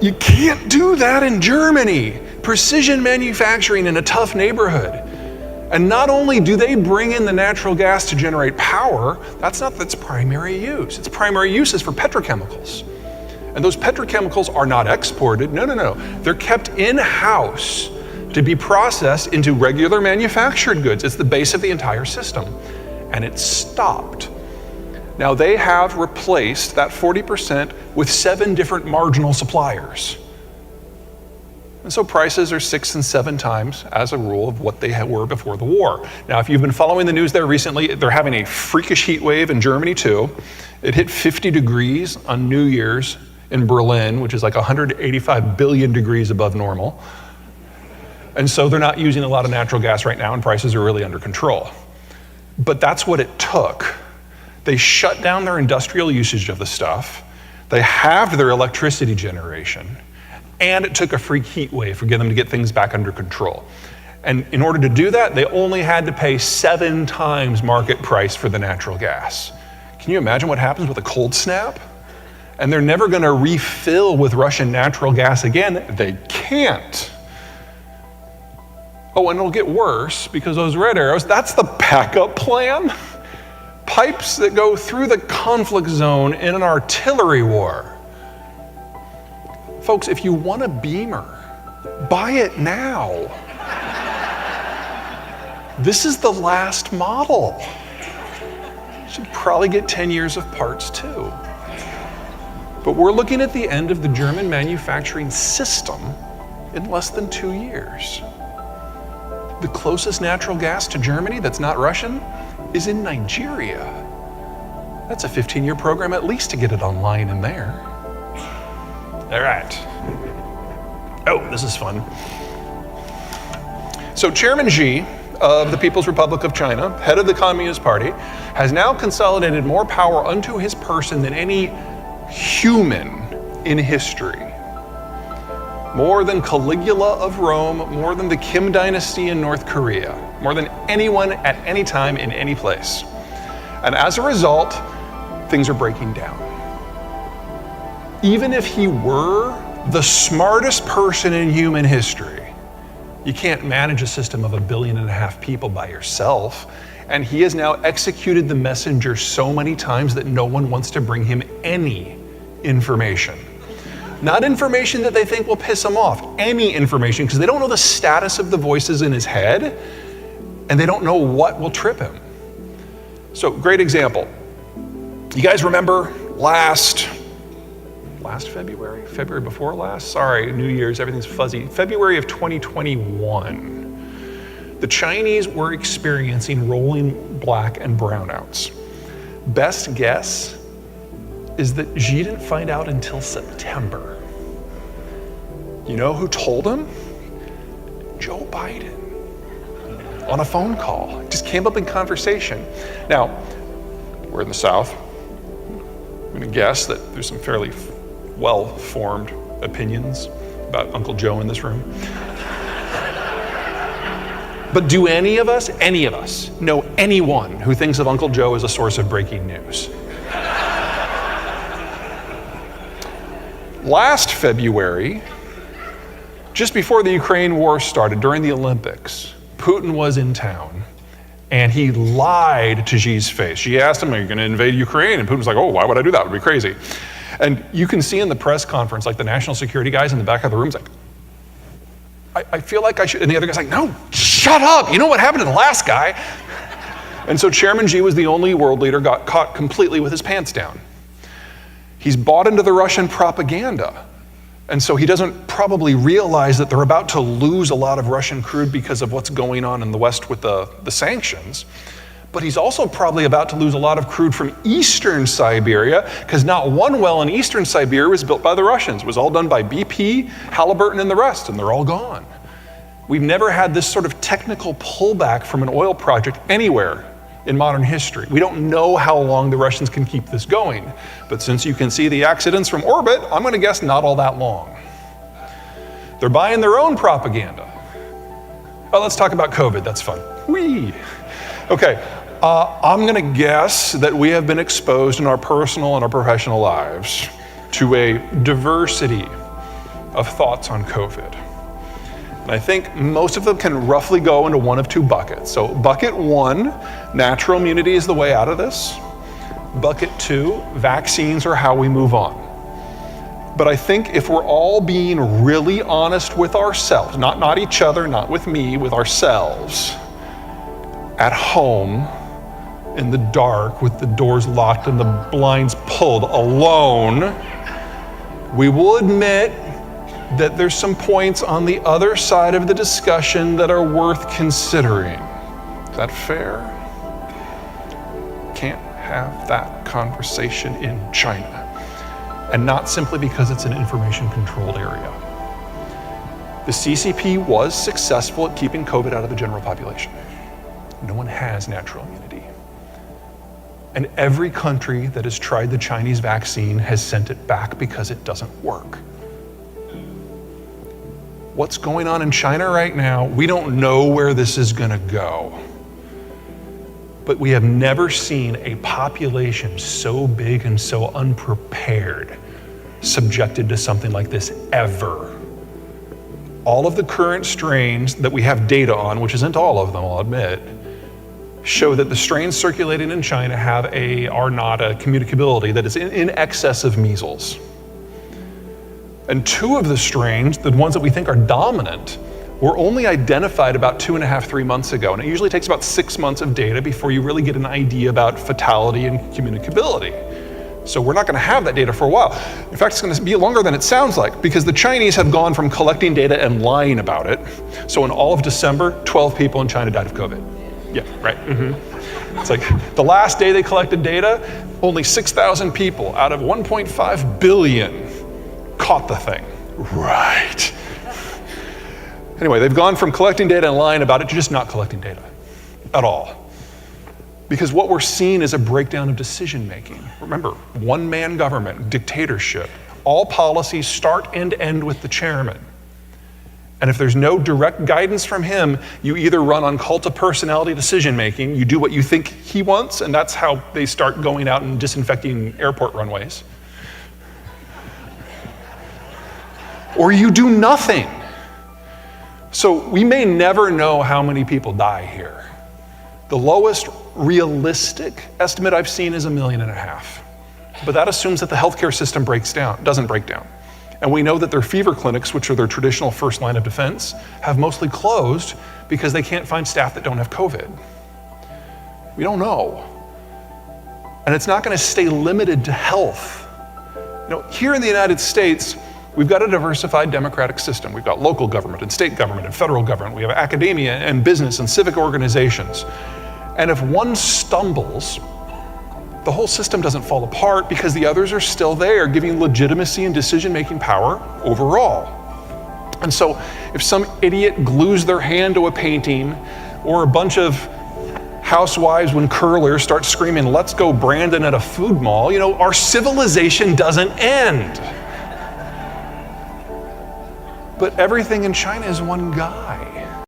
You can't do that in Germany. Precision manufacturing in a tough neighborhood. And not only do they bring in the natural gas to generate power, that's not its primary use. Its primary use is for petrochemicals. And those petrochemicals are not exported, no. They're kept in-house to be processed into regular manufactured goods. It's the base of the entire system. And it's stopped. Now they have replaced that 40% with 7 different marginal suppliers. And so prices are 6 and 7 times, as a rule, of what they were before the war. Now, if you've been following the news there recently, they're having a freakish heat wave in Germany too. It hit 50 degrees on New Year's in Berlin, which is like 185 billion degrees above normal. And so they're not using a lot of natural gas right now, and prices are really under control. But that's what it took. They shut down their industrial usage of the stuff. They halved their electricity generation. And it took a freak heat wave for them to get things back under control. And in order to do that, they only had to pay 7 times market price for the natural gas. Can you imagine what happens with a cold snap? And they're never going to refill with Russian natural gas again. They can't. Oh, and it'll get worse because those red arrows, that's the backup plan. Pipes that go through the conflict zone in an artillery war. Folks, if you want a Beamer, buy it now. This is the last model. You should probably get 10 years of parts too. But we're looking at the end of the German manufacturing system in less than 2 years. The closest natural gas to Germany that's not Russian is in Nigeria. That's a 15-year program at least to get it online in there. All right. Oh, this is fun. So Chairman Xi of the People's Republic of China, head of the Communist Party, has now consolidated more power unto his person than any human in history. More than Caligula of Rome, more than the Kim dynasty in North Korea, more than anyone at any time in any place. And as a result, things are breaking down. Even if he were the smartest person in human history, you can't manage a system of 1.5 billion people by yourself. And he has now executed the messenger so many times that no one wants to bring him any information. Not information that they think will piss him off, any information, because they don't know the status of the voices in his head, and they don't know what will trip him. So, great example. You guys remember last February? February before last? Sorry, New Year's, everything's fuzzy. February of 2021. The Chinese were experiencing rolling black and brownouts. Best guess is that Xi didn't find out until September. You know who told him? Joe Biden. On a phone call. It just came up in conversation. Now, we're in the South. I'm gonna guess that there's some fairly well-formed opinions about Uncle Joe in this room. But do any of us know anyone who thinks of Uncle Joe as a source of breaking news? Last February, just before the Ukraine war started, during the Olympics, Putin was in town and he lied to Xi's face. Xi asked him, are you gonna invade Ukraine? And Putin was like, oh, why would I do that? It would be crazy. And you can see in the press conference, like the national security guys in the back of the room, like, I feel like I should, and the other guy's like, no, shut up. You know what happened to the last guy? And so Chairman Xi was the only world leader got caught completely with his pants down. He's bought into the Russian propaganda. And so he doesn't probably realize that they're about to lose a lot of Russian crude because of what's going on in the West with the sanctions. But he's also probably about to lose a lot of crude from eastern Siberia, because not one well in eastern Siberia was built by the Russians. It was all done by BP, Halliburton, and the rest, and they're all gone. We've never had this sort of technical pullback from an oil project anywhere in modern history. We don't know how long the Russians can keep this going, but since you can see the accidents from orbit, I'm gonna guess not all that long. They're buying their own propaganda. Oh, let's talk about COVID, that's fun. Whee! Okay, I'm gonna guess that we have been exposed in our personal and our professional lives to a diversity of thoughts on COVID. And I think most of them can roughly go into one of two buckets. So bucket one, natural immunity is the way out of this. Bucket two, vaccines are how we move on. But I think if we're all being really honest with ourselves, not each other, not with me, with ourselves, at home, in the dark, with the doors locked and the blinds pulled, alone, we will admit that there's some points on the other side of the discussion that are worth considering. Is that fair? Can't have that conversation in China. And not simply because it's an information-controlled area. The CCP was successful at keeping COVID out of the general population. No one has natural immunity. And every country that has tried the Chinese vaccine has sent it back because it doesn't work. What's going on in China right now, we don't know where this is gonna go. But we have never seen a population so big and so unprepared subjected to something like this ever. All of the current strains that we have data on, which isn't all of them, I'll admit, show that the strains circulating in China are not a communicability that is in excess of measles. And two of the strains, the ones that we think are dominant, were only identified about 2.5, 3 months ago. And it usually takes about 6 months of data before you really get an idea about fatality and communicability. So we're not gonna have that data for a while. In fact, it's gonna be longer than it sounds like, because the Chinese have gone from collecting data and lying about it. So in all of December, 12 people in China died of COVID. Yeah, right. It's like the last day they collected data, only 6,000 people out of 1.5 billion caught the thing. Right. Anyway, they've gone from collecting data and lying about it to just not collecting data at all. Because what we're seeing is a breakdown of decision making. Remember, one-man government, dictatorship. All policies start and end with the chairman. And if there's no direct guidance from him, you either run on cult of personality decision making, you do what you think he wants, and that's how they start going out and disinfecting airport runways. Or you do nothing. So we may never know how many people die here. The lowest realistic estimate I've seen is 1.5 million. But that assumes that the healthcare system doesn't break down. And we know that their fever clinics, which are their traditional first line of defense, have mostly closed because they can't find staff that don't have COVID. We don't know. And it's not gonna stay limited to health. Here in the United States, we've got a diversified democratic system. We've got local government and state government and federal government. We have academia and business and civic organizations. And if one stumbles, the whole system doesn't fall apart because the others are still there, giving legitimacy and decision-making power overall. And so if some idiot glues their hand to a painting, or a bunch of housewives when curlers start screaming, "Let's go Brandon" at a food mall, our civilization doesn't end. But everything in China is one guy.